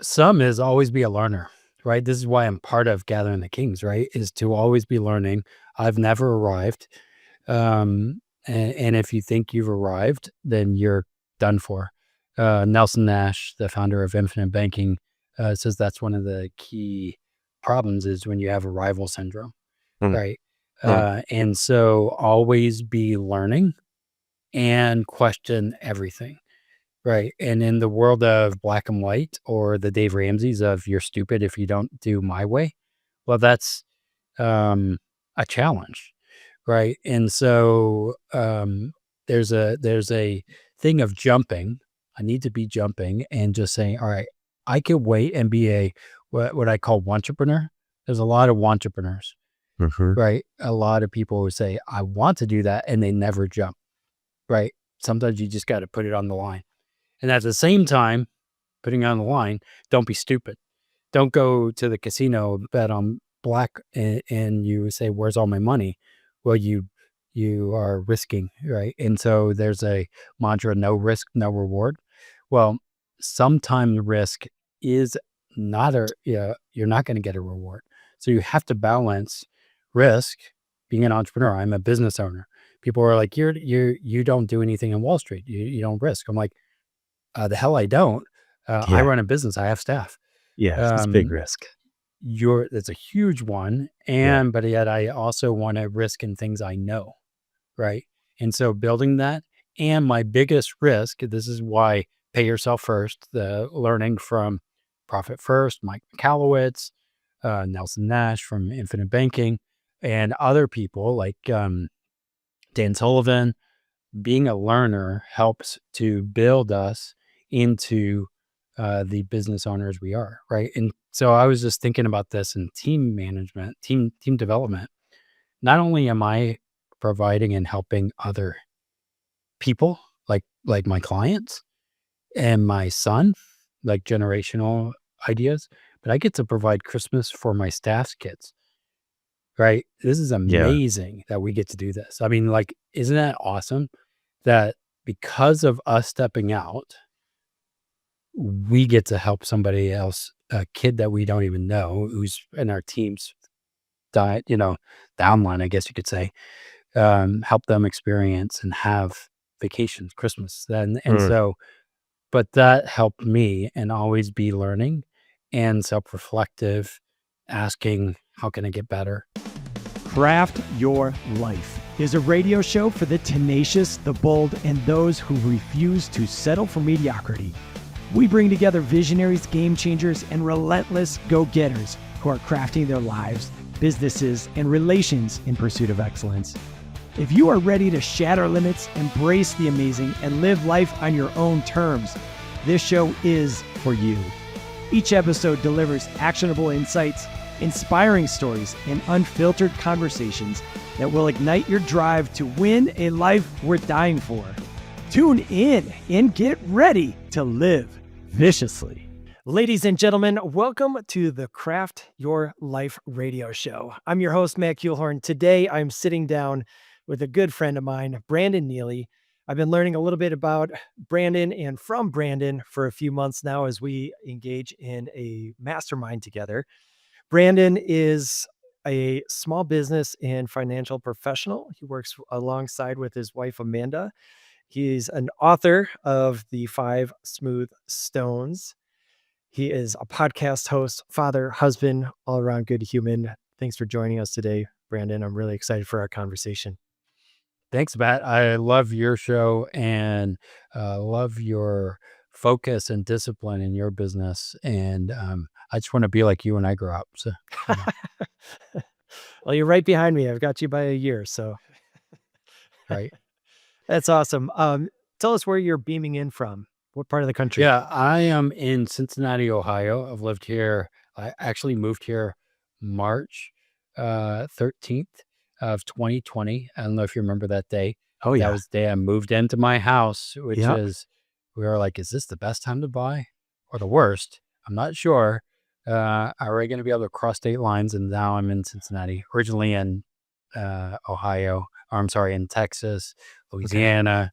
some is always be a learner, right? This is why I'm part of Gathering the Kings, right? Is to always be learning. I've never arrived. And if you think you've arrived, then you're done for. Nelson Nash, the founder of Infinite Banking, says that's one of the key problems is when you have arrival syndrome, Mm, right? mm, And so always be learning and question everything. Right, and in the world of black and white or the Dave Ramseys of "You're stupid if you don't do my way," well, that's, a challenge, right? And so, there's a thing of jumping. I need to be jumping and just saying, "Alright, I could wait and be a" what I call wantrepreneur. There's a lot of entrepreneurs, mhm. right? A lot of people who say, "I want to do that," and they never jump, right? Sometimes you just gotta put it on the line. And at the same time, putting on the line, don't be stupid. Don't go to the casino, bet on black, and you say, "Where's all my money?" Well, you are risking, right? And so there's a mantra, no risk, no reward. Well, sometimes risk is not a yeah, you're not gonna get a reward. So you have to balance risk, being an entrepreneur. I'm a business owner. People are like, You don't do anything in Wall Street. You don't risk." I'm like, the hell I don't. I Yeah, run a business. I have staff. yeah, it's a big Um, risk. it's a huge one, Yeah, but yet I also want to risk in things I know, right? And so building that, and my biggest risk, this is why pay yourself first. The learning from Profit First, Mike Michalowicz, Nelson Nash from Infinite Banking, and other people like Dan Sullivan. Being a learner helps to build us into the business owners we are, right? And so I was just thinking about this in team management, team development. Not only am I providing and helping other people, like my clients and my son, like generational ideas, but I get to provide Christmas for my staff's kids, right? This is yeah, amazing that we get to do this. I mean, like, isn't that awesome? That because of us stepping out, we get to help somebody else, a kid that we don't even know, who's in our team's diet, downline, I guess you could say, help them experience and have vacations, Christmas. And mm. so, but that helped me and always be learning and self-reflective, asking, how can I get better? Craft Your Life is a radio show for the tenacious, the bold, and those who refuse to settle for mediocrity. We bring together visionaries, game changers, and relentless go-getters who are crafting their lives, businesses, and relations in pursuit of excellence. If you are ready to shatter limits, embrace the amazing, and live life on your own terms, this show is for you. Each episode delivers actionable insights, inspiring stories, and unfiltered conversations that will ignite your drive to win a life worth dying for. Tune in and get ready to live viciously. Ladies and gentlemen, welcome to the Craft Your Life radio show. I'm your host, Matt Kuhlhorn. Today, I'm sitting down with a good friend of mine, Brandon Neely. I've been learning a little bit about Brandon and from Brandon for a few months now as we engage in a mastermind together. Brandon is a small business and financial professional. He works alongside with his wife, Amanda. He's an author of The Five Smooth Stones. He is a podcast host, father, husband, all around good human. Thanks for joining us today, Brandon. I'm really excited for our conversation. Thanks, Matt. I love your show and love your focus and discipline in your business. And I just want to be like you when I grow up. So, you know, Well, you're right behind me. I've got you by a year, so right. that's awesome. Tell us where you're beaming in from. What part of the country? Yeah, I am in Cincinnati, Ohio. I've lived here. I actually moved here March 13th of 2020. I don't know if you remember that day. Oh, That yeah. was the day I moved into my house, which Yep. is, we were like, is this the best time to buy or the worst? I'm not sure. Are we going to be able to cross state lines? And now I'm in Cincinnati, originally in Ohio, or I'm sorry, in Texas, Okay. Louisiana,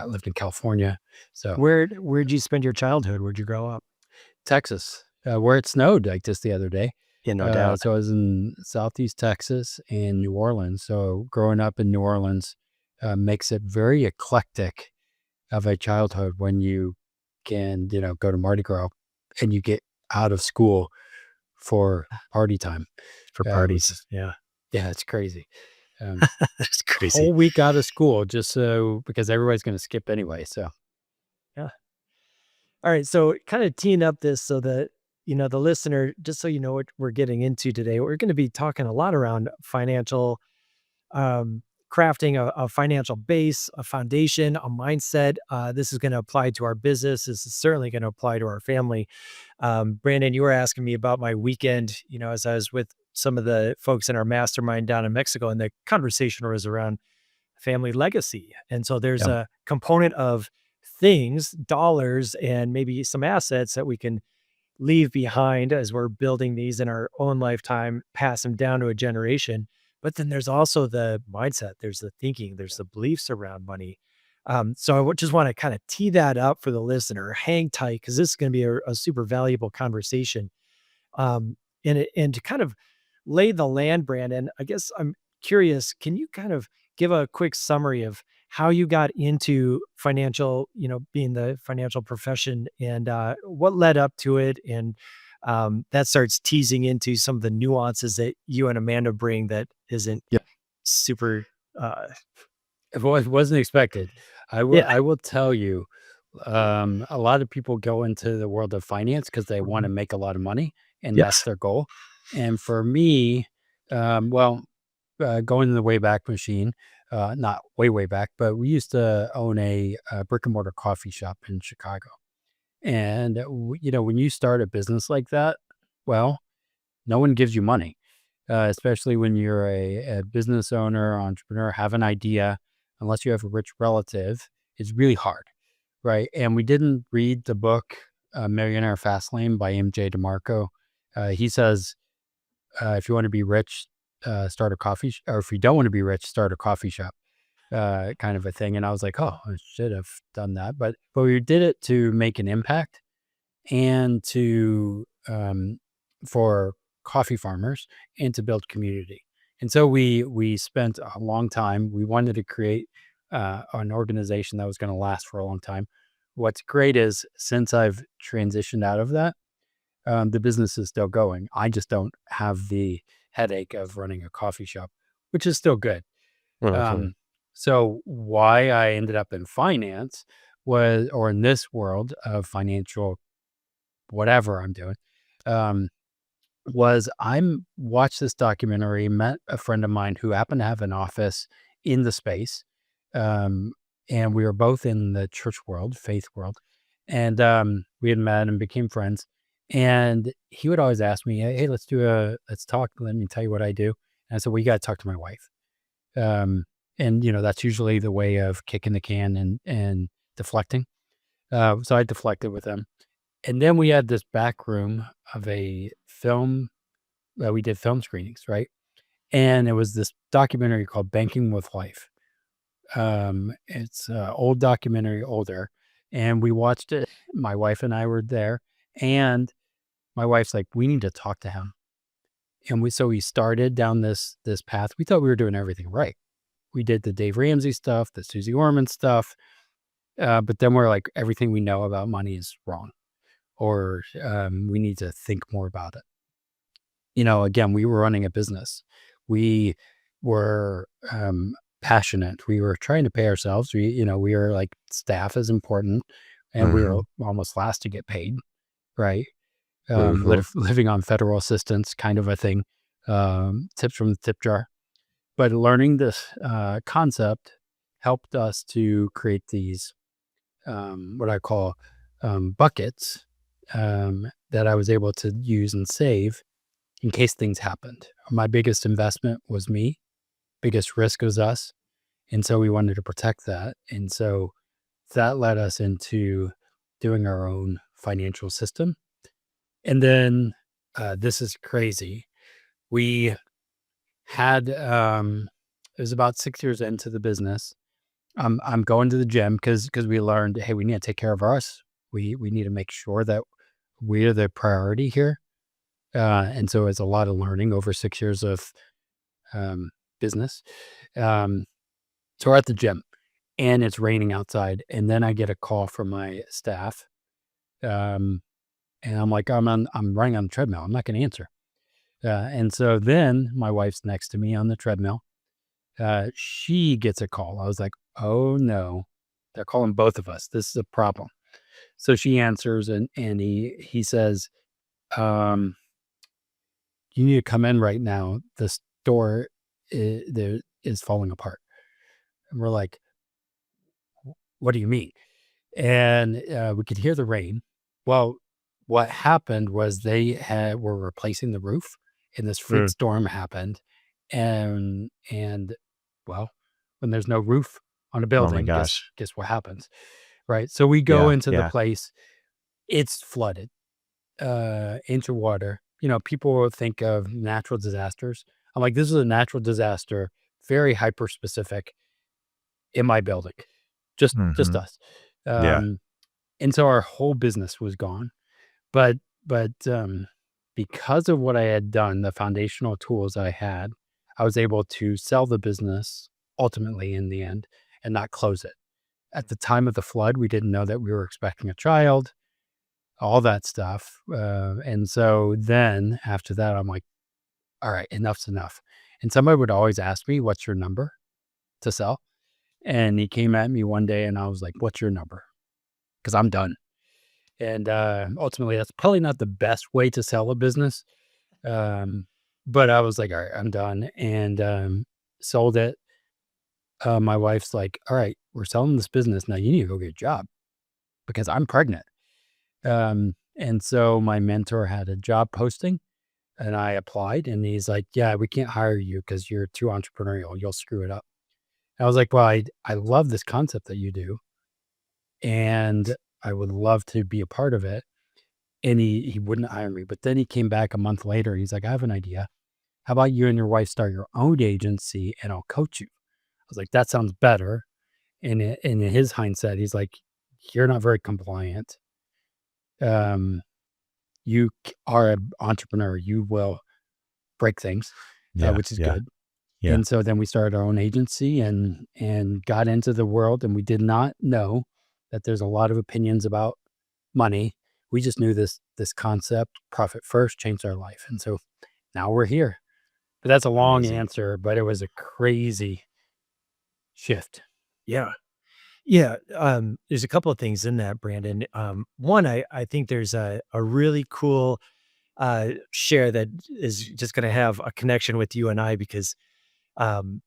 lived in California. So Where'd you spend your childhood? Where'd you grow up? Texas, where it snowed like just the other day. Yeah, no doubt. So I was in Southeast Texas and New Orleans. So growing up in New Orleans makes it very eclectic of a childhood when you can, go to Mardi Gras and you get out of school for party time. For Which parties. is, Yeah. yeah, it's crazy. Um, That's crazy. whole week out of school just so because everybody's going to skip anyway. So Yeah. All right. So kind of teeing up this so that, the listener, just so you know what we're getting into today, we're going to be talking a lot around financial, um, crafting a financial base, a foundation, a mindset. This is going to apply to our business. This is certainly going to apply to our family. Brandon, you were asking me about my weekend, as I was with some of the folks in our mastermind down in Mexico, and the conversation was around family legacy. And so there's yeah, a component of things, dollars, and maybe some assets that we can leave behind as we're building these in our own lifetime, pass them down to a generation. But then there's also the mindset, there's the thinking, there's the beliefs around money. So I just want to kind of tee that up for the listener. Hang tight because this is going to be a super valuable conversation. Um, and to kind of lay the land, Brandon, I guess I'm curious, can you kind of give a quick summary of how you got into financial, being the financial profession and what led up to it? And that starts teasing into some of the nuances that you and Amanda bring that isn't yeah. super, uh, It wasn't expected. yeah, I will tell you, a lot of people go into the world of finance because they want to mhm, make a lot of money, and that's yes, their goal. And for me, well, going in the way back machine, not way, way back, but we used to own a brick and mortar coffee shop in Chicago. And, when you start a business like that, well, no one gives you money, especially when you're a business owner, entrepreneur, have an idea, unless you have a rich relative, it's really hard, right? And we didn't read the book Millionaire Fastlane by MJ DeMarco. He says, if you want to be rich, start a or if you don't want to be rich, start a coffee shop, kind of a thing. And I was like, oh, I should have done that. But we did it to make an impact and to for coffee farmers and to build community. And so we spent a long time. We wanted to create an organization that was going to last for a long time. What's great is since I've transitioned out of that, the business is still going. I just don't have the headache of running a coffee shop, which is still good. Mhm. Um, so why I ended up in finance was, or in this world of financial whatever I'm doing, um, was watched this documentary, met a friend of mine who happened to have an office in the space. Um, and we were both in the church world, faith world. And we had met and became friends. And he would always ask me, hey, let's talk. Let me tell you what I do. And I said, well, you got to talk to my wife. And, that's usually the way of kicking the can and deflecting. So I deflected with him. And then we had this back room of a film we did film screenings, right? And it was this documentary called Banking with Life. It's an old documentary, older, and we watched it. My wife and I were there, and my wife's like, "We need to talk to him." And we started down this path. We thought we were doing everything right. We did the Dave Ramsey stuff, the Susie Orman stuff, but then we're like, everything we know about money is wrong, or we need to think more about it. Again, we were running a business. We were passionate. We were trying to pay ourselves. We were like staff is important, and we were Mhm. almost last to get paid, right? Mhm. Living on federal assistance, kind of a thing. Tips from the tip jar. But learning this concept helped us to create these what I call buckets that I was able to use and save in case things happened. My biggest investment was me, biggest risk was us. And so we wanted to protect that. And so that led us into doing our own financial system. And then this is crazy. We had, it was about 6 years into the business. I'm going to the gym because we learned, hey, we need to take care of us. We need to make sure that we're the priority here. And so it's a lot of learning over 6 years of business. Um, so we're at the gym and it's raining outside. And then I get a call from my staff. And I'm like, I'm running on the treadmill. I'm not going to answer. And so then my wife's next to me on the treadmill. She gets a call. I was like, oh no, they're calling both of us. This is a problem. So she answers and he says, um, you need to come in right now. The store is falling apart. And we're like, what do you mean? And we could hear the rain. Well, what happened was were replacing the roof and this freak storm happened. And well, when there's no roof on a Oh my building, guess gosh. what happens, right? So we go Yeah. into the Yeah. place. It's flooded, into water. People will think of natural disasters. I'm like, this is a natural disaster, very hyper specific in my building, just Hmm. us. Yeah. And so our whole business was gone. But because of what I had done, the foundational tools I had, I was able to sell the business ultimately in the end and not close it. At the time of the flood, we didn't know that we were expecting a child, all that stuff. And so then after that, I'm like, all right, enough's enough. And somebody would always ask me, what's your number to sell? And he came at me one day and I was like, what's your number? Because I'm done. And ultimately, that's probably not the best way to sell a business. But I was like, all right, I'm done. And sold it. My wife's like, all right, we're selling this business. Now you need to go get a job because I'm pregnant. And so my mentor had a job posting and I applied and he's like, yeah, we can't hire you because you're too entrepreneurial. You'll screw it up. I was like, well, I love this concept that you do. And I would love to be a part of it. And he wouldn't hire me. But then he came back a month later. He's like, I have an idea. How about you and your wife start your own agency and I'll coach you? I was like, that sounds better. And in his hindsight, he's like, you're not very compliant. You are an entrepreneur. You will break things, Yeah. which is Yeah. good. Yeah. And so then we started our own agency and got into the world. And we did not know that there's a lot of opinions about money. We just knew this concept, profit first, changed our life. And so now we're here. But that's a long Amazing. answer, but it was a crazy shift. Yeah. Yeah. There's a couple of things in that, Brandon. One, I think there's a really cool share that is just going to have a connection with you and I because um,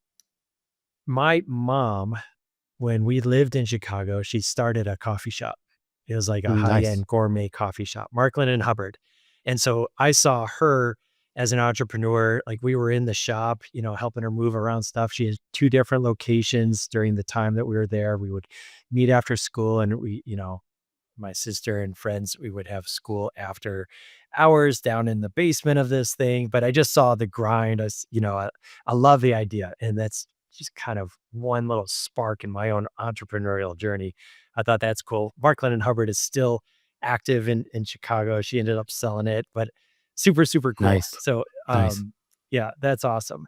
my mom, when we lived in Chicago, she started a coffee shop. It was like a Nice. high-end gourmet coffee shop, Markland and Hubbard. And so I saw her as an entrepreneur. Like we were in the shop, helping her move around stuff. She had 2 different locations during the time that we were there. We would meet after school and my sister and friends, we would have school after hours down in the basement of this thing. But I just saw the grind. I love the idea. And that's just kind of one little spark in my own entrepreneurial journey. I thought that's cool. Markland and Hubbard is still active in Chicago. She ended up selling it, but super, super cool. Nice. So, Nice. yeah, that's awesome.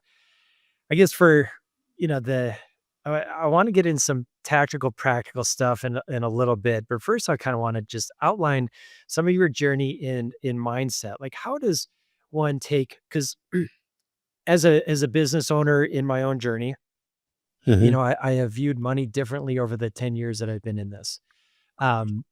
I guess for, the I want to get in some tactical, practical stuff in a little bit, but first I kind of want to just outline some of your journey in mindset. Like, how does one take? Because as a business owner in my own journey, Mhm. I have viewed money differently over the 10 years that I've been in this. Um,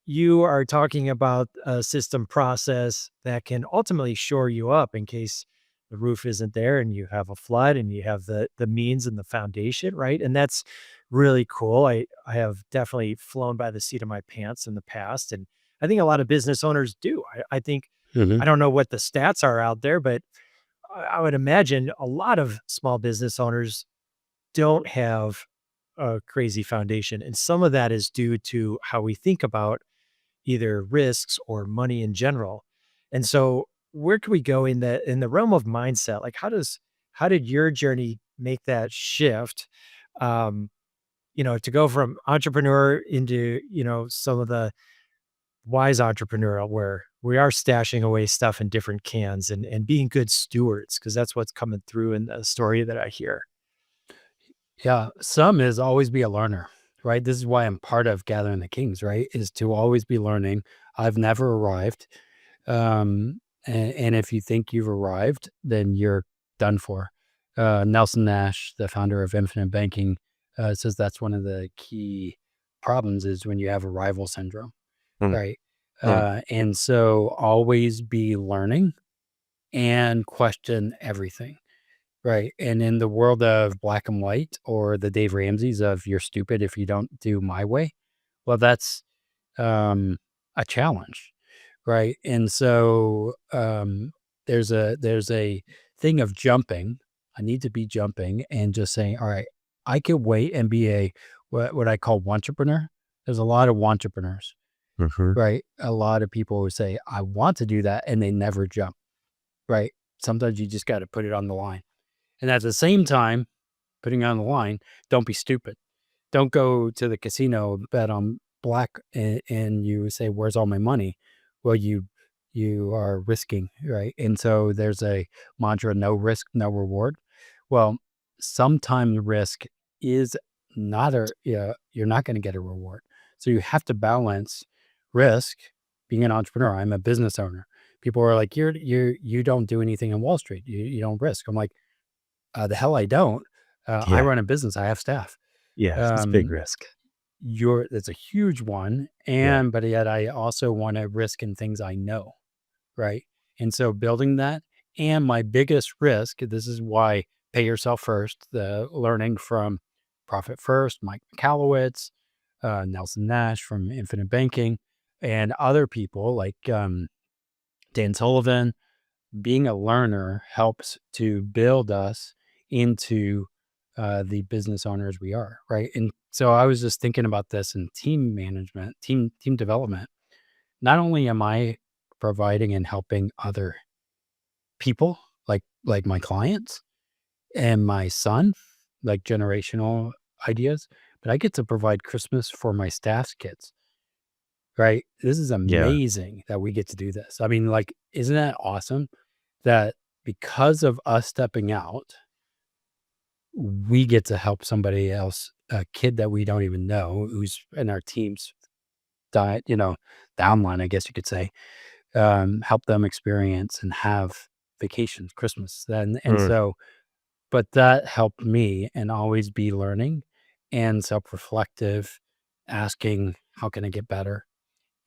you are talking about a system process that can ultimately shore you up in case the roof isn't there and you have a flood and you have the means and the foundation, right? And that's really cool. I have definitely flown by the seat of my pants in the past. And I think a lot of business owners do. I think Mhm. I don't know what the stats are out there, but I would imagine a lot of small business owners don't have a crazy foundation. And some of that is due to how we think about either risks or money in general. And so where can we go in the realm of mindset? Like how did your journey make that shift? Um, to go from entrepreneur into, some of the wise entrepreneurial where we are stashing away stuff in different cans and being good stewards, because that's what's coming through in the story that I hear. Yeah. Some is always be a learner, right? This is why I'm part of Gathering the Kings, right? Is to always be learning. I've never arrived. And if you think you've arrived, then you're done for. Nelson Nash, the founder of Infinite Banking, says that's one of the key problems is when you have arrival syndrome, Mm, right? mm, And so always be learning and question everything, right? And in the world of black and white or the Dave Ramsey's of you're stupid if you don't do my way, well, that's a challenge, right? And so there's a thing of jumping. I need to be jumping and just saying, all right, I could wait and be a what I call entrepreneur. There's a lot of entrepreneurs, mhm. right? A lot of people who say, I want to do that, and they never jump, right? Sometimes you just got to put it on the line. And at the same time, putting it on the line, don't be stupid. Don't go to the casino, bet on black, and you say, "Where's all my money?" Well, you are risking, right? And so there's a mantra: no risk, no reward. Well, sometimes risk is not you're not going to get a reward. So you have to balance risk. Being an entrepreneur, I'm a business owner. People are like, you don't do anything in Wall Street. You don't risk. I'm like, the hell I don't. I Yeah. run a business. I have staff. Yeah. It's big Um, risk. it's a huge one, Yeah. but yet I also want to risk in things I know, right? And so building that, and my biggest risk, this is why pay yourself first, the learning from Profit First, Mike Michalowicz, Nelson Nash from Infinite Banking, and other people like Dan Sullivan. Being a learner helps to build us into the business owners we are, right? And so I was just thinking about this in team management, team development. Not only am I providing and helping other people, like my clients and my son, like generational ideas, but I get to provide Christmas for my staff's kids, right? This is Yeah. amazing that we get to do this. I mean, like, isn't that awesome that because of us stepping out, we get to help somebody else, a kid that we don't even know, who's in our team's diet, downline, I guess you could say, help them experience and have vacations, Christmas. And Mm, so, but that helped me and always be learning and self-reflective, asking, how can I get better?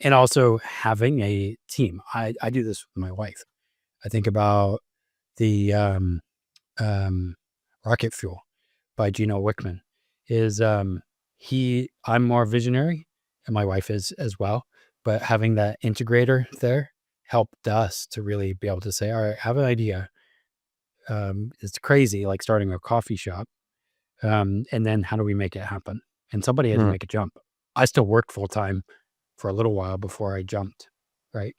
And also having a team. I do this with my wife. I think about the um, Rocket Fuel by Gino Wickman is I'm more visionary and my wife is as well, but having that integrator there helped us to really be able to say, all right, I have an idea. It's crazy, like starting a coffee shop. And then how do we make it happen? And somebody had to mm. make a jump. I still worked full time for a little while before I jumped. Right.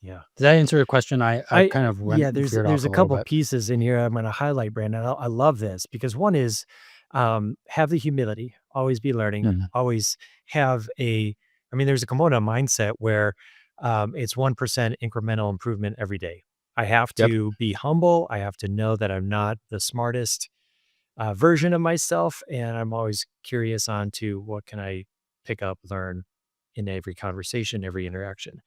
Yeah. Does that answer the question? I kind of Yeah, veered there's off a a little couple bit. pieces in here I'm going to highlight, Brandon. I love this because one is have the humility, always be learning, Mhm. always have there's a component of mindset where it's 1% incremental improvement every day. I have Yep. to be humble. I have to know that I'm not the smartest version of myself. And I'm always curious on to what can I pick up, learn in every conversation, every interaction.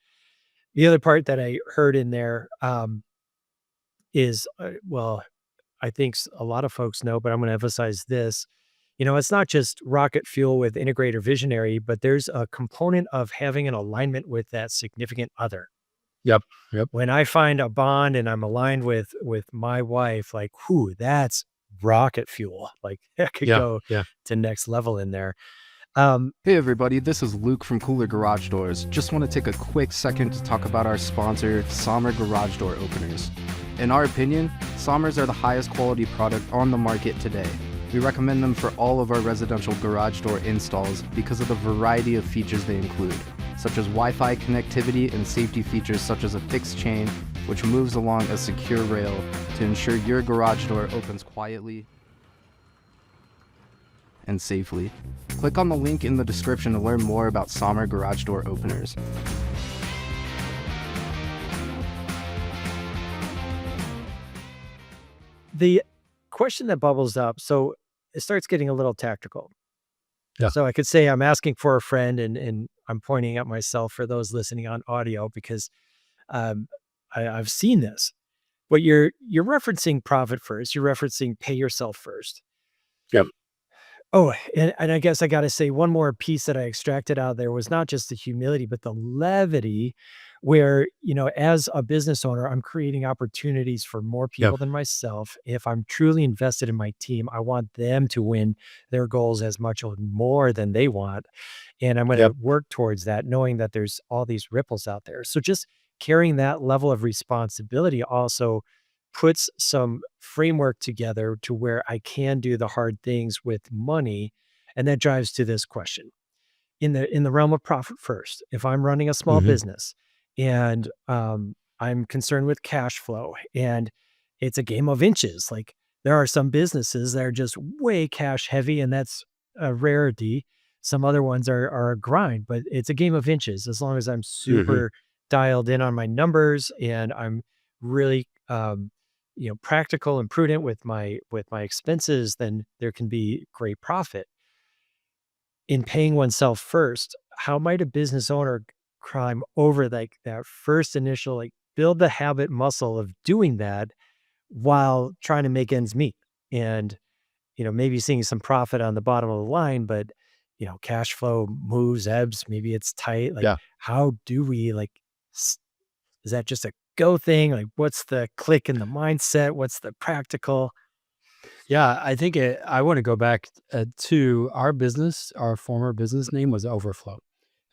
The other part that I heard in there is, I think a lot of folks know, but I'm going to emphasize this. It's not just rocket fuel with integrator visionary, but there's a component of having an alignment with that significant other. Yep. Yep. When I find a bond and I'm aligned with my wife, like, whoo, that's rocket fuel. Like that could Yeah. go Yeah. to next level in there. Hey everybody, this is Luke from Cooler Garage Doors. Just want to take a quick second to talk about our sponsor, Sommer Garage Door Openers. In our opinion, Sommers are the highest quality product on the market today. We recommend them for all of our residential garage door installs because of the variety of features they include, such as Wi-Fi connectivity and safety features such as a fixed chain, which moves along a secure rail to ensure your garage door opens quietly and safely. Click on the link in the description to learn more about Sommer Garage Door Openers. The question that bubbles up, so it starts getting a little tactical. Yeah. So I could say I'm asking for a friend, and I'm pointing at myself for those listening on audio because um, I've seen this. But you're referencing profit first. You're referencing pay yourself first. Yep. Oh, and I guess I gotta say one more piece that I extracted out of there was not just the humility, but the levity where, as a business owner, I'm creating opportunities for more Yep. people than myself. If I'm truly invested in my team, I want them to win their goals as much or more than they want. And I'm gonna Yep. work towards that, knowing that there's all these ripples out there. So just carrying that level of responsibility also puts some framework together to where I can do the hard things with money. And that drives to this question. In the realm of profit first, if I'm running a small Hmm. business and I'm concerned with cash flow and it's a game of inches, like there are some businesses that are just way cash heavy and that's a rarity. Some other ones are a grind, but it's a game of inches as long as I'm Hmm. super dialed in on my numbers and I'm really practical and prudent with my expenses, then there can be great profit. In paying oneself first, how might a business owner climb over like that first initial, like build the habit muscle of doing that while trying to make ends meet? And, maybe seeing some profit on the bottom of the line, but, cash flow moves, ebbs, maybe it's tight. Like, Yeah. how do we s- is that just a go thing? Like, what's the click in the mindset? What's the practical? Yeah. I think I want to go back to our business. Our former business name was Overflow.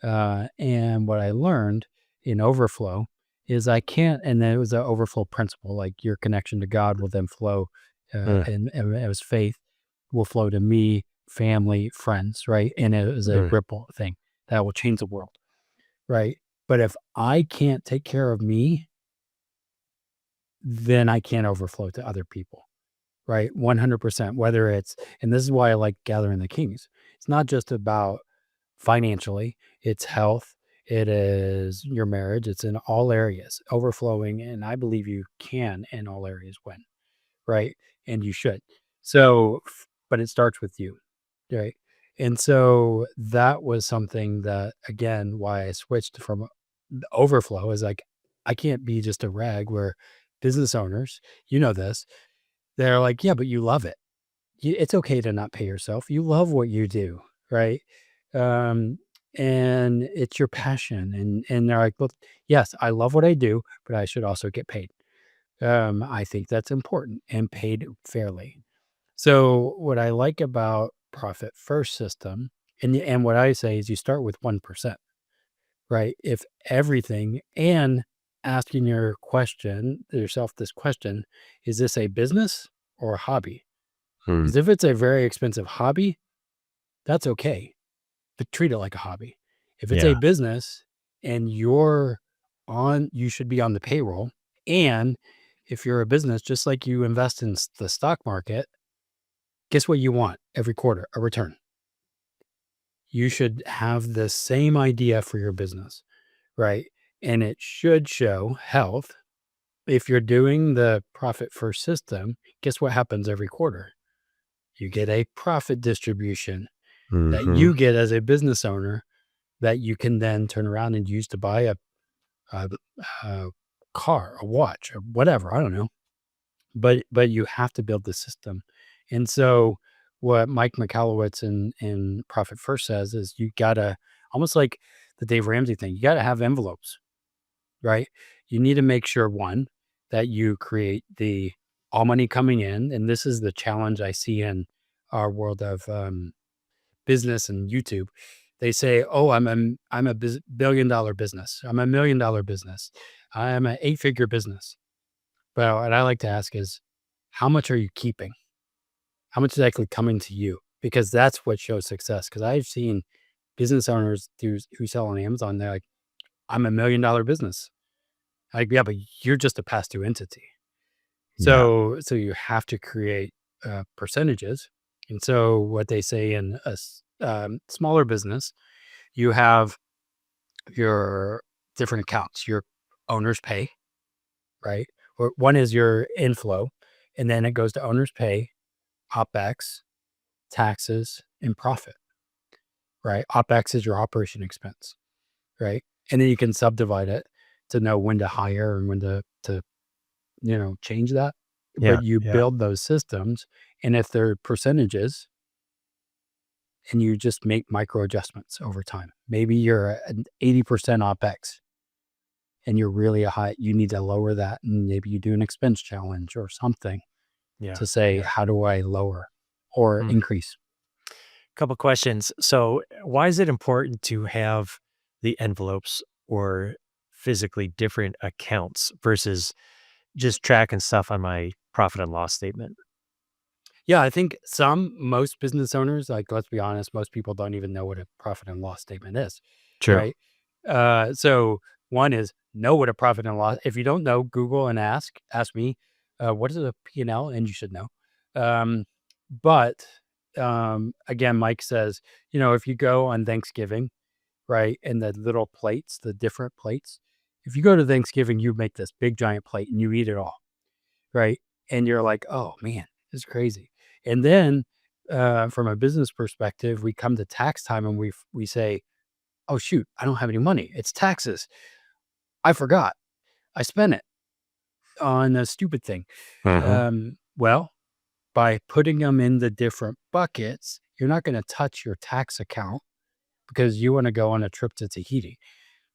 And what I learned in Overflow is I can't, and then it was an overflow principle, like your connection to God will then flow, Uh, and it was faith will flow to me, family, friends, right? And it was a uh, ripple thing that will change the world, right? But if I can't take care of me, then I can't overflow to other people, right? 100%. Whether it's, and this is why I like Gathering the Kings. It's not just about financially, it's health, it is your marriage, it's in all areas, overflowing. And I believe you can in all areas win, right? And you should. So, but it starts with you, right? And so that was something that, again, why I switched from the overflow is like, I can't be just a rag where business owners, this, they're like, yeah, but you love it. It's okay to not pay yourself. You love what you do, right? Um, and it's your passion. And they're like, look, yes, I love what I do, but I should also get paid. I think that's important and paid fairly. So what I like about profit first system, and what I say is you start with 1%, right? If everything and asking yourself this question, is this a business or a hobby? Hmm. Because if it's a very expensive hobby, that's okay, but treat it like a hobby. If it's a Yeah. business and you should be on the payroll. And if you're a business, just like you invest in the stock market, guess what you want every quarter? A return. You should have the same idea for your business, right? And it should show health. If you're doing the profit first system, guess what happens every quarter? You get a profit distribution that Hmm. you get as a business owner that you can then turn around and use to buy a, a car, a watch, or whatever. I don't know, but you have to build the system. And so, what Mike McAllowitz in Profit First says is you gotta almost like the Dave Ramsey thing. You gotta have envelopes, right? You need to make sure one that you create the all money coming in, and this is the challenge I see in our world of business and YouTube. They say, "Oh, I'm a billion-dollar business. I'm a $1,000,000 business. I'm an eight-figure business." Well, what I like to ask is, how much are you keeping? How much is actually coming to you? Because that's what shows success. Because I've seen business owners who sell on Amazon. They're like, "I'm a $1,000,000 business." Like, yeah, but you're just a pass-through entity. Yeah. So you have to create percentages. And so what they say in a smaller business, you have your different accounts, your owner's pay, right? Or one is your inflow, And then it goes to owner's pay, OPEX, taxes, and profit, right? OPEX is your operation expense, right? And then you can subdivide it to know when to hire and when to change that. Yeah. But you Yeah. build those systems, and if they're percentages, and you just make micro adjustments over time. Maybe you're an 80% OPEX and you're really you need to lower that. And maybe you do an expense challenge or something Yeah. to say, how do I lower or Mm. increase? Couple questions. So, why is it important to have the envelopes or physically different accounts versus just tracking stuff on my profit and loss statement? Yeah, I think most business owners, like, let's be honest, most people don't even know what a profit and loss statement is, True. right? So one is know what a profit and loss. If you don't know, Google and ask me, what is a P&L? And you should know. Um, but again, Mike says, if you go on Thanksgiving, right, and the little plates, the different plates, if you go to Thanksgiving, you make this big giant plate and you eat it all, right? And you're like, oh man, this is crazy. And then from a business perspective, we come to tax time and we say, oh shoot, I don't have any money. It's taxes. I forgot. I spent it on a stupid thing. Mhm. Well, by putting them in the different buckets, you're not going to touch your tax account because you want to go on a trip to Tahiti,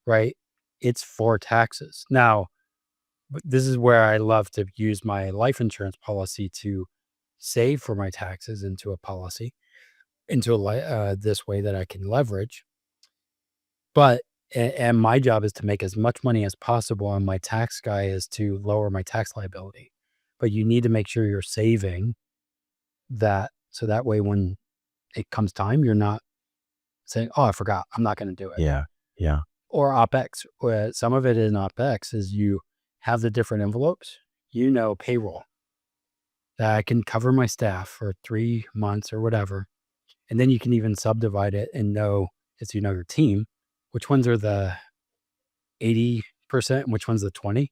right? It's for taxes. Now, this is where I love to use my life insurance policy to save for my taxes into a policy, this way that I can leverage. But and my job is to make as much money as possible, and my tax guy is to lower my tax liability. But you need to make sure you're saving that, so that way when it comes time, you're not saying, "Oh, I forgot. I'm not going to do it." Yeah. Yeah. Or OpEx. Where some of it in OpEx is you have the different envelopes. Payroll that I can cover my staff for 3 months or whatever, and then you can even subdivide it and know, as you know your team, which ones are the 80% and which one's the 20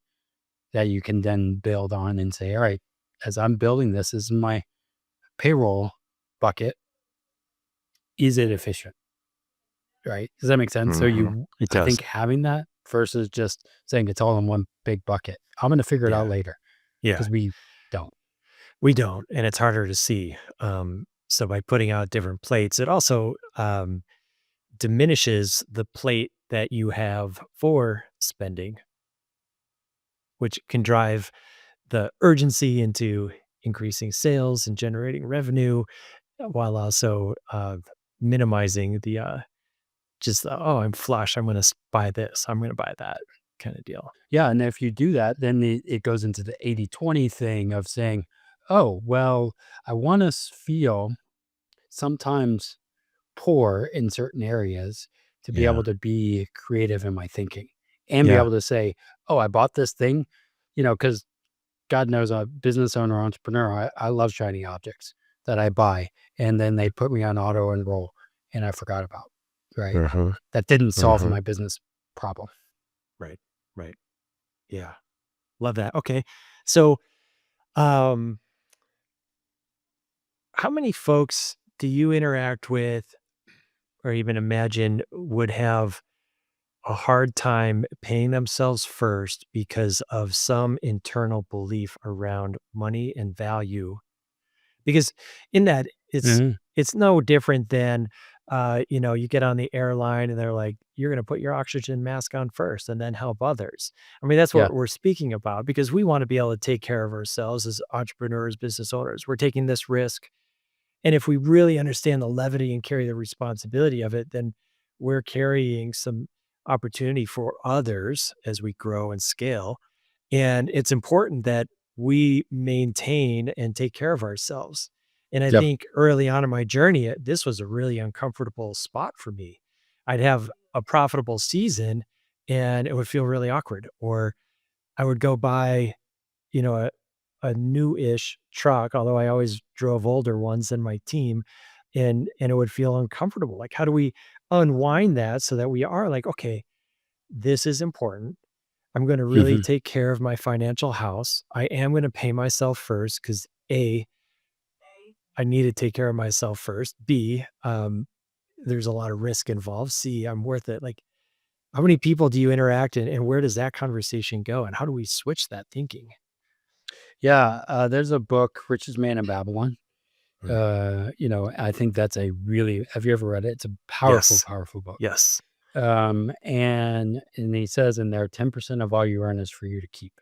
that you can then build on and say, all right, as I'm building this is my payroll bucket. Is it efficient? Right? Does that make sense? So Mhm. It I does. think having that versus just saying it's all in one big bucket. I'm going to figure it out Yeah. later Yeah. because we don't. We don't, and it's harder to see. So by putting out different plates, it also diminishes the plate that you have for spending, which can drive the urgency into increasing sales and generating revenue, while also minimizing the oh, I'm flush. I'm going to buy this. I'm going to buy that kind of deal. Yeah. And if you do that, then it goes into the 80/20 thing of saying, oh, well, I want to feel sometimes poor in certain areas to be Yeah. able to be creative in my thinking and be Yeah. able to say, oh, I bought this thing, because God knows a business owner, entrepreneur, I love shiny objects that I buy. And then they put me on auto enroll and I forgot about, right? Uh-huh. That didn't solve Uh-huh. my business problem. Right. Right. Yeah. Love that. Okay. So, um, how many folks do you interact with or even imagine would have a hard time paying themselves first because of some internal belief around money and value? Because in that, Mhm. it's no different than, you get on the airline and they're like, you're going to put your oxygen mask on first and then help others. I mean, that's Yeah. what we're speaking about because we want to be able to take care of ourselves as entrepreneurs, business owners. We're taking this risk. And if we really understand the levity and carry the responsibility of it, then we're carrying some opportunity for others as we grow and scale. And it's important that we maintain and take care of ourselves. And I Yep. think early on in my journey, this was a really uncomfortable spot for me. I'd have a profitable season and it would feel really awkward. Or I would go buy, you know, a, a new-ish truck, although I always drove older ones than my team, and it would feel uncomfortable. Like, how do we unwind that so that we are like, okay, this is important. I'm going to really take care of my financial house. I am going to pay myself first because A, I need to take care of myself first. B, there's a lot of risk involved. C, I'm worth it. Like, how many people do you interact and where does that conversation go? And how do we switch that thinking? Yeah, there's a book, Richest Man in Babylon. I think that's a really, have you ever read it? It's a powerful, Yes. powerful book. Yes. And he says in there, 10% of all you earn is for you to keep.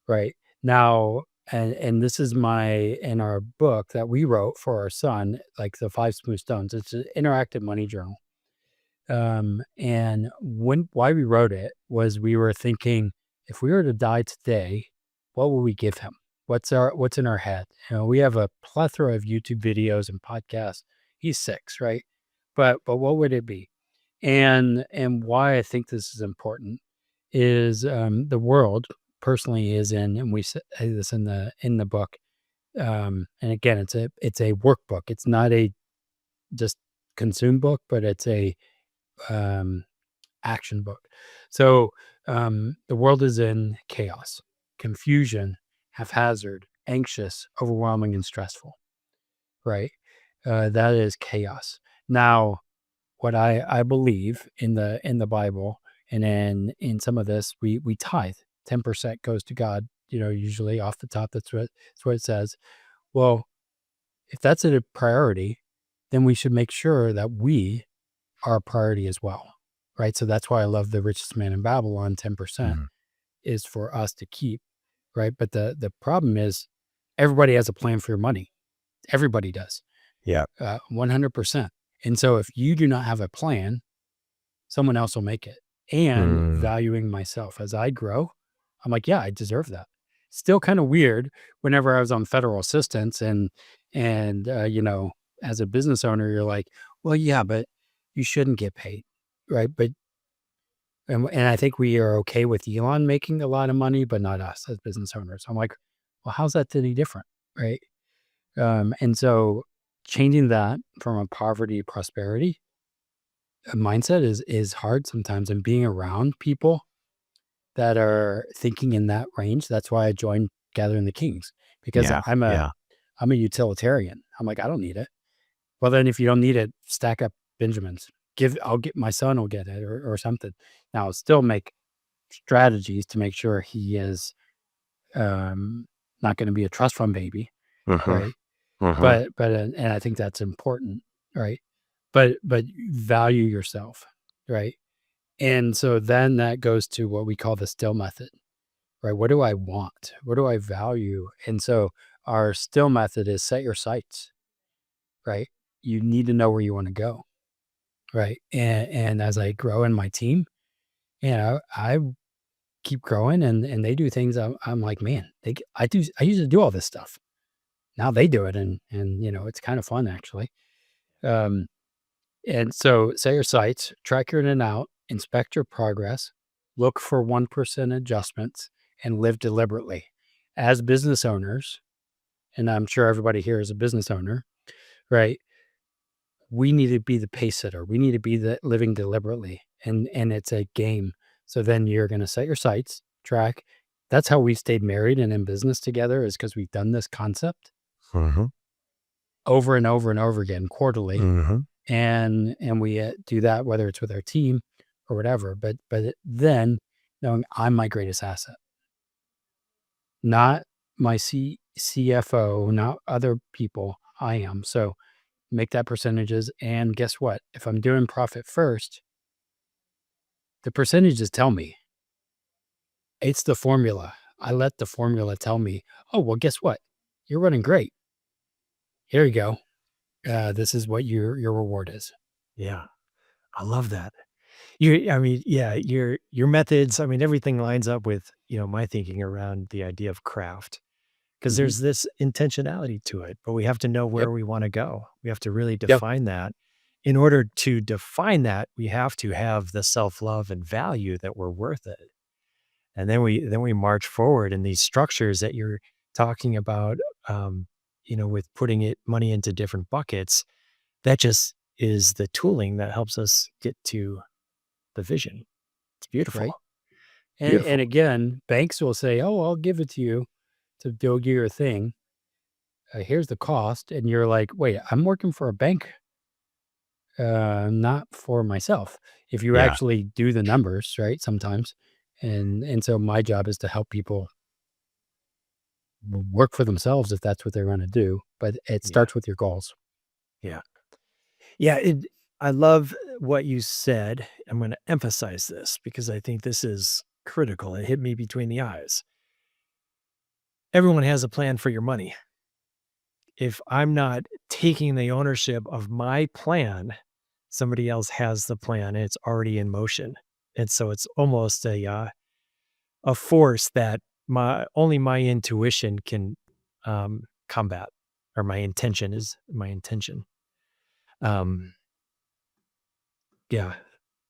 Right now, and this is in our book that we wrote for our son, like the 5 Smooth Stones. It's an interactive money journal. And why we wrote it was we were thinking, if we were to die today, what will we give him? What's in our head? We have a plethora of YouTube videos and podcasts. He's 6, right? But what would it be? And why I think this is important is the world personally is in, and we say this in the book. And again, it's a workbook. It's not a just consume book, but it's a action book. So the world is in chaos, confusion, haphazard, anxious, overwhelming, and stressful. Right? That is chaos. Now, what I believe in the Bible, and in some of this, we tithe. 10% goes to God. Usually off the top. That's what it says. Well, if that's a priority, then we should make sure that we are a priority as well, right? So that's why I love the Richest Man in Babylon. 10% is for us to keep, right? But the problem is, everybody has a plan for your money. Everybody does. Yeah. 100%. And so if you do not have a plan, someone else will make it. And valuing myself as I grow, I'm like, yeah, I deserve that. Still kind of weird whenever I was on federal assistance and as a business owner, you're like, well, yeah, but you shouldn't get paid, right? But and I think we are okay with Elon making a lot of money, but not us as business owners. I'm like, well, how's that any different, right? And so changing that from a poverty prosperity mindset is hard sometimes, and being around people that are thinking in that range. That's why I joined Gathering the Kings, because I'm a utilitarian. I'm like, I don't need it. Well, then if you don't need it, stack up Benjamins. I'll get, my son will get it, or something. Now I'll still make strategies to make sure he is not going to be a trust fund baby, right? But and I think that's important, right? But value yourself, right? And so then that goes to what we call the still method, right? What do I want? What do I value? And so our still method is set your sights, right? You need to know where you want to go, right? And as I grow in my team, I keep growing, and they do things. I'm like, man, I used to do all this stuff. Now they do it, and it's kind of fun actually. And so set your sights, track your in and out, inspect your progress, look for 1% adjustments, and live deliberately. As business owners, and I'm sure everybody here is a business owner, right? We need to be the pace setter. We need to be the living deliberately, and it's a game. So then you're going to set your sights, track. That's how we stayed married and in business together, is because we've done this concept over and over and over again, quarterly. And we do that whether it's with our team or whatever. But then knowing I'm my greatest asset, not my CFO, not other people. I am. So make that percentages. And guess what? If I'm doing profit first, the percentages tell me. It's the formula. I let the formula tell me, oh, well, guess what? You're running great. Here you go. This is what your reward is. Yeah. I love that. Your methods, everything lines up with, my thinking around the idea of craft, because there's this intentionality to it, but we have to know where we want to go. We have to really define that. In order to define that, we have to have the self-love and value that we're worth it. And then we march forward in these structures that you're talking about, with putting money into different buckets. That just is the tooling that helps us get to the vision. It's beautiful. Right. And again, banks will say, "Oh, I'll give it to you to do your thing. Here's the cost." And you're like, "Wait, I'm working for a bank, not for myself." If you Yeah. actually do the numbers, right? Sometimes, and so my job is to help people work for themselves if that's what they're going to do. But it Yeah. starts with your goals. Yeah. Yeah. I love what you said. I'm going to emphasize this because I think this is critical. It hit me between the eyes. Everyone has a plan for your money. If I'm not taking the ownership of my plan, somebody else has the plan. And it's already in motion. And so it's almost a force that only my intuition can combat, or my intention is my intention. Um, yeah,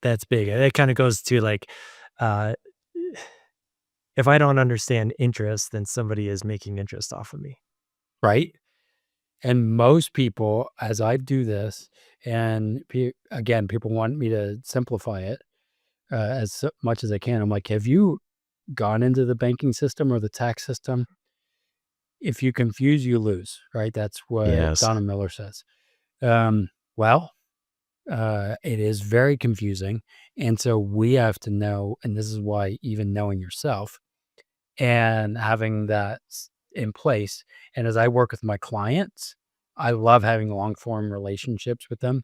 that's big. It kind of goes to like, uh, if I don't understand interest, then somebody is making interest off of me. Right? And most people, as I do this, and again, people want me to simplify it much as I can. I'm like, have you gone into the banking system or the tax system? If you confuse, you lose, right? That's what Yes. Donna Miller says. Well, it is very confusing. And so we have to know, and this is why even knowing yourself and having that in place. And as I work with my clients, I love having long form relationships with them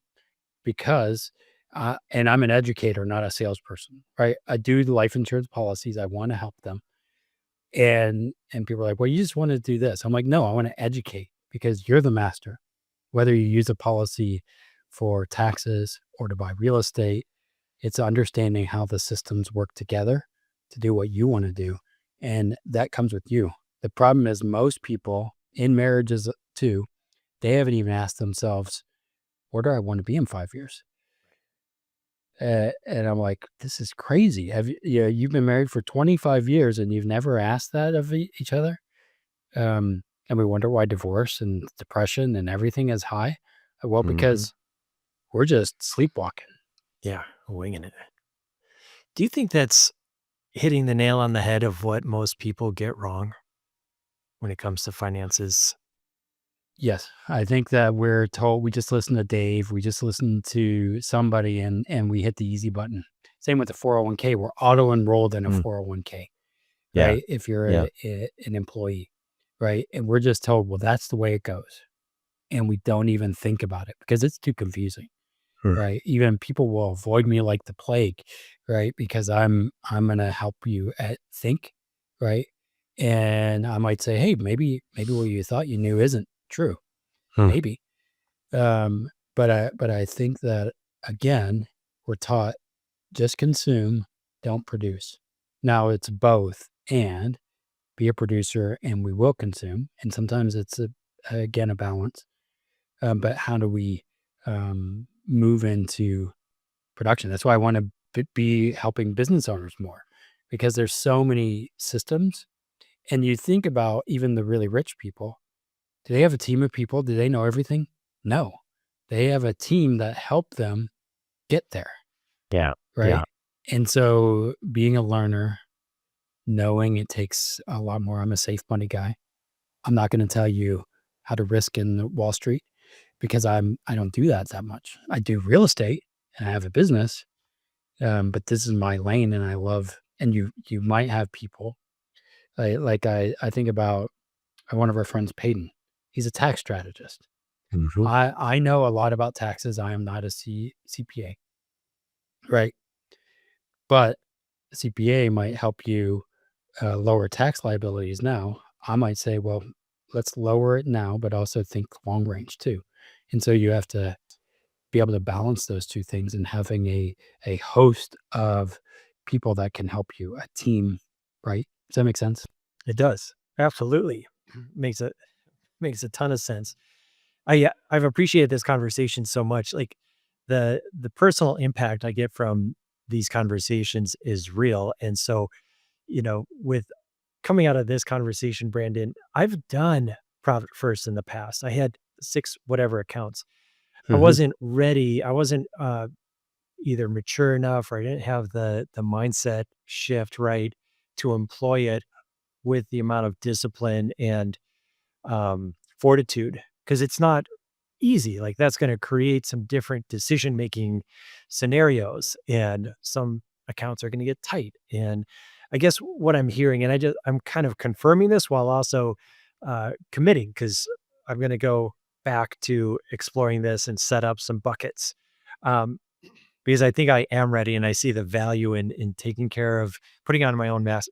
because, and I'm an educator, not a salesperson, right? I do the life insurance policies. I want to help them. And people are like, well, you just want to do this. I'm like, no, I want to educate because you're the master. Whether you use a policy for taxes or to buy real estate, it's understanding how the systems work together to do what you want to do. And that comes with you. The problem is most people in marriages too, they haven't even asked themselves, where do I want to be in 5 years? And I'm like, this is crazy. You've been married for 25 years and you've never asked that of each other? And we wonder why divorce and depression and everything is high. Well, Hmm. because we're just sleepwalking. Yeah, winging it. Do you think that's hitting the nail on the head of what most people get wrong when it comes to finances? Yes, I think that we're told we just listen to Dave, we just listen to somebody and we hit the easy button. Same with the 401k, we're auto enrolled in a Mm, 401k, yeah. right? If you're Yeah. an employee, right? And we're just told, well, that's the way it goes. And we don't even think about it because it's too confusing, Mm, right? Even people will avoid me like the plague, right? Because I'm going to help you think, right? And I might say, hey, maybe what you thought you knew isn't true. mm, Maybe. But I think that again, we're taught just consume, don't produce. Now it's both and be a producer and we will consume. And sometimes it's again a balance. But how do we move into production? That's why I want to be helping business owners more because there's so many systems. And you think about even the really rich people. Do they have a team of people? Do they know everything? No. They have a team that help them get there, yeah. right? Yeah. And so being a learner, knowing it takes a lot more. I'm a safe money guy. I'm not going to tell you how to risk in Wall Street because I don't do that much. I do real estate and I have a business, but this is my lane, and I love. And you might have people I think about one of our friends, Peyton. He's a tax strategist. Mhm. I know a lot about taxes. I am not a CPA, right? But a CPA might help you lower tax liabilities now. I might say, well, let's lower it now, but also think long range too. And so you have to be able to balance those two things and having a host of people that can help you, a team, right? Does that make sense? It does. Absolutely. Makes a ton of sense. I've appreciated this conversation so much. Like the personal impact I get from these conversations is real. And so, with coming out of this conversation, Brandon, I've done Profit First in the past. I had 6 whatever accounts. I Hmm. wasn't ready. I wasn't either mature enough or I didn't have the mindset shift right to employ it with the amount of discipline and fortitude, because it's not easy. Like that's going to create some different decision making scenarios, and some accounts are going to get tight. And I guess what I'm hearing, and I'm kind of confirming this while also committing, because I'm going to go back to exploring this and set up some buckets. Um, because I think I am ready, and I see the value in taking care of putting on my own mask,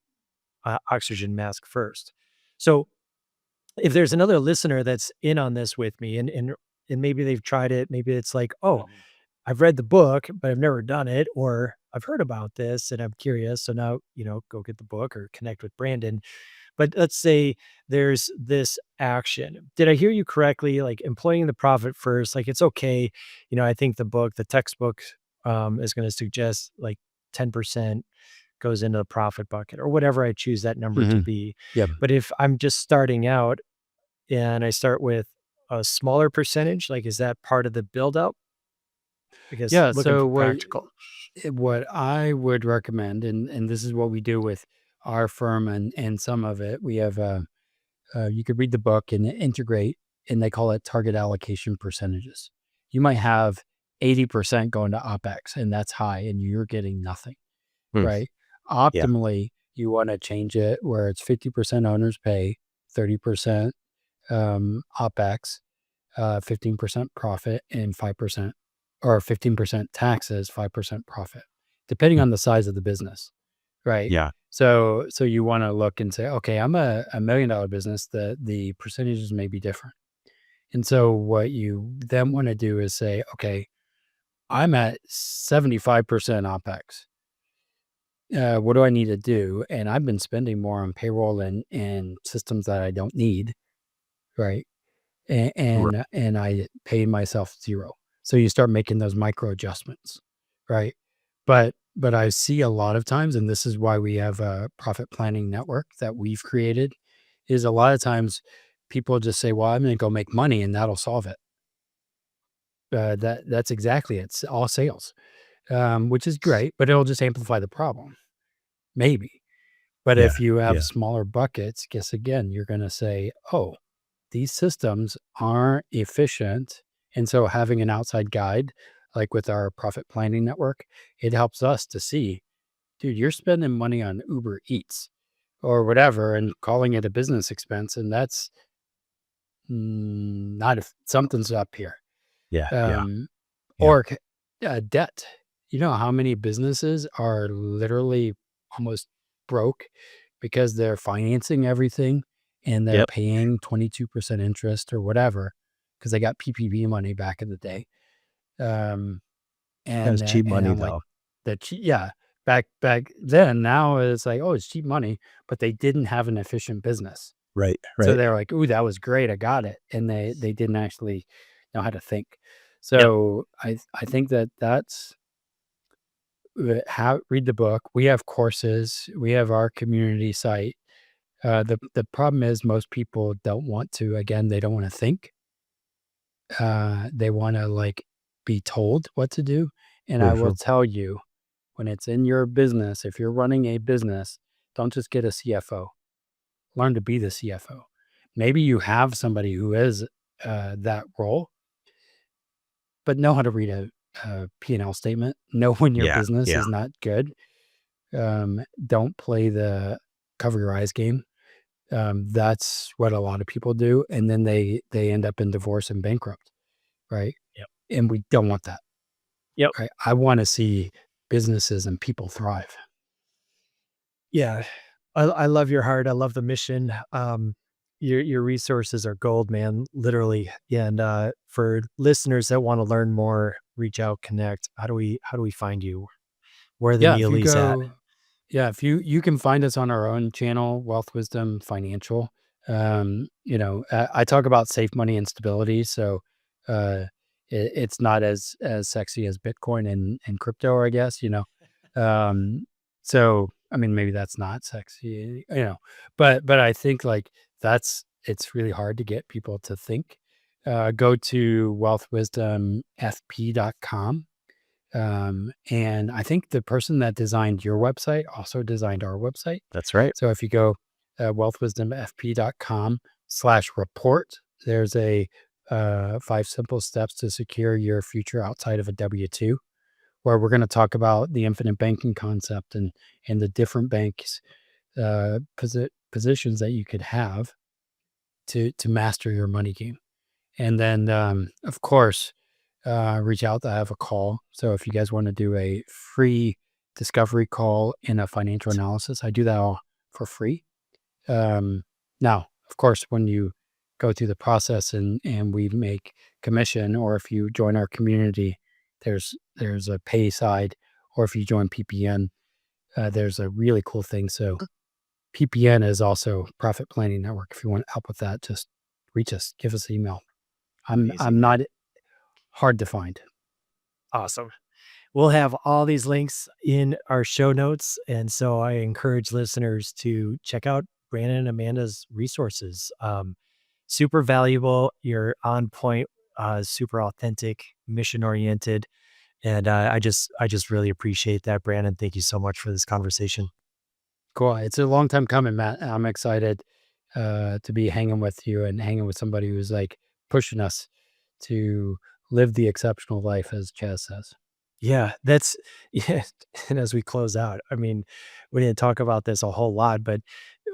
oxygen mask first. So if there's another listener that's in on this with me, and maybe they've tried it, maybe it's like, oh, I've read the book, but I've never done it, or I've heard about this and I'm curious. So now, go get the book or connect with Brandon. But let's say there's this action. Did I hear you correctly? Like employing the profit first, like it's okay. I think the textbook is going to suggest like 10% goes into the profit bucket or whatever I choose that number to Hmm. be. Yeah. But if I'm just starting out and I start with a smaller percentage, like, is that part of the build up? Because Yeah. looking So for practical. what I would recommend, and this is what we do with our firm and some of it, we have you could read the book and integrate, and they call it target allocation percentages. You might have 80% going to OpEx, and that's high, and you're getting nothing, Hmm. right? Yeah. Optimally, you want to change it where it's 50% owners pay, 30% OpEx, 15% profit, and 5% or 15% taxes, 5% profit, depending Hmm. on the size of the business, right? Yeah. So you want to look and say, okay, I'm a $1 million business. The percentages may be different. And so what you then want to do is say, okay, I'm at 75% OpEx. What do I need to do? And I've been spending more on payroll and systems that I don't need, right? And Right. and I paid myself 0. So you start making those micro adjustments, right? But I see a lot of times, and this is why we have a profit planning network that we've created, is a lot of times people just say, "Well, I'm gonna go make money and that'll solve it." That's exactly it. It's all sales, which is great, but it'll just amplify the problem, maybe. But Yeah. if you have Yeah. smaller buckets, guess again, you're gonna say, "Oh, these systems aren't efficient." And so having an outside guide, like with our profit planning network, it helps us to see, dude, you're spending money on Uber Eats or whatever and calling it a business expense. And that's not if something's up here. Yeah. Yeah. Um, Yeah. or debt. You know how many businesses are literally almost broke because they're financing everything and they're Yep. paying 22% interest or whatever because they got PPP money back in the day. Um, That's cheap and money I'm like, though. yeah, back then. Now it's like, oh, it's cheap money, but they didn't have an efficient business. Right. So Right. they're like, "Ooh, that was great. I got it." And they didn't actually know how to think. Yep. So I think that's how read the book. We have courses. We have our community site. The problem is most people don't want to. Again, they don't want to think. They want to like be told what to do. And I will Mhm. tell you, when it's in your business, if you're running a business, don't just get a CFO. Learn to be the CFO. Maybe you have somebody who is that role, but know how to read a P&L statement. Know when your Yeah. business Yeah. is not good. Don't play the cover your eyes game. That's what a lot of people do, and then they end up in divorce and bankrupt, right? Yep. And we don't want that, Yep. right? I want to see businesses and people thrive. Yeah. I love your heart. I love the mission. Your resources are gold, man, literally. And for listeners that want to learn more, reach out, connect. How do we find you? Where are the Yeah, if you Neelys at? go Yeah, if you can find us on our own channel, Wealth Wisdom Financial. I talk about safe money and stability, so uh, it's not as sexy as Bitcoin and crypto, I guess. Um, so I mean, maybe that's not sexy, but I think like it's really hard to get people to think. Go to wealthwisdomfp.com. And I think the person that designed your website also designed our website. That's right. So if you go wealthwisdomfp.com/report, there's a 5 simple steps to secure your future outside of a W-2, where we're going to talk about the infinite banking concept and the different banks positions that you could have to master your money game. And then, of course, reach out to have a call. So if you guys want to do a free discovery call in a financial analysis, I do that all for free. Now, of course, when you go through the process and we make commission, or if you join our community, there's a pay side, or if you join PPN, there's a really cool thing. So PPN is also Profit Planning Network. If you want help with that, just reach us, give us an email. I'm not hard to find. Awesome. We'll have all these links in our show notes. And so I encourage listeners to check out Brandon and Amanda's resources. Super valuable. You're on point, super authentic, mission oriented. And I just really appreciate that, Brandon. Thank you so much for this conversation. Cool. It's a long time coming, Matt. I'm excited to be hanging with you and hanging with somebody who's like pushing us to live the exceptional life, as Chaz says. Yeah, yeah. And as we close out, I mean, we didn't talk about this a whole lot, but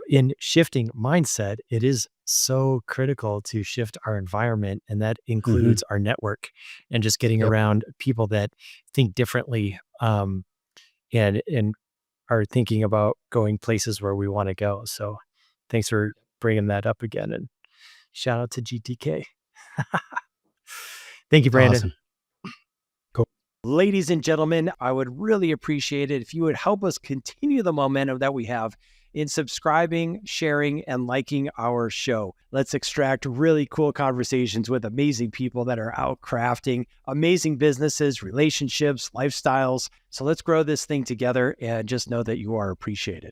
in shifting mindset, it is so critical to shift our environment. And that includes our network and just getting around people that think differently, and are thinking about going places where we want to go. So thanks for bringing that up again. And shout out to GTK. Thank you, Brandon. Awesome. Ladies and gentlemen, I would really appreciate it if you would help us continue the momentum that we have in subscribing, sharing, and liking our show. Let's extract really cool conversations with amazing people that are out crafting amazing businesses, relationships, lifestyles. So let's grow this thing together, and just know that you are appreciated.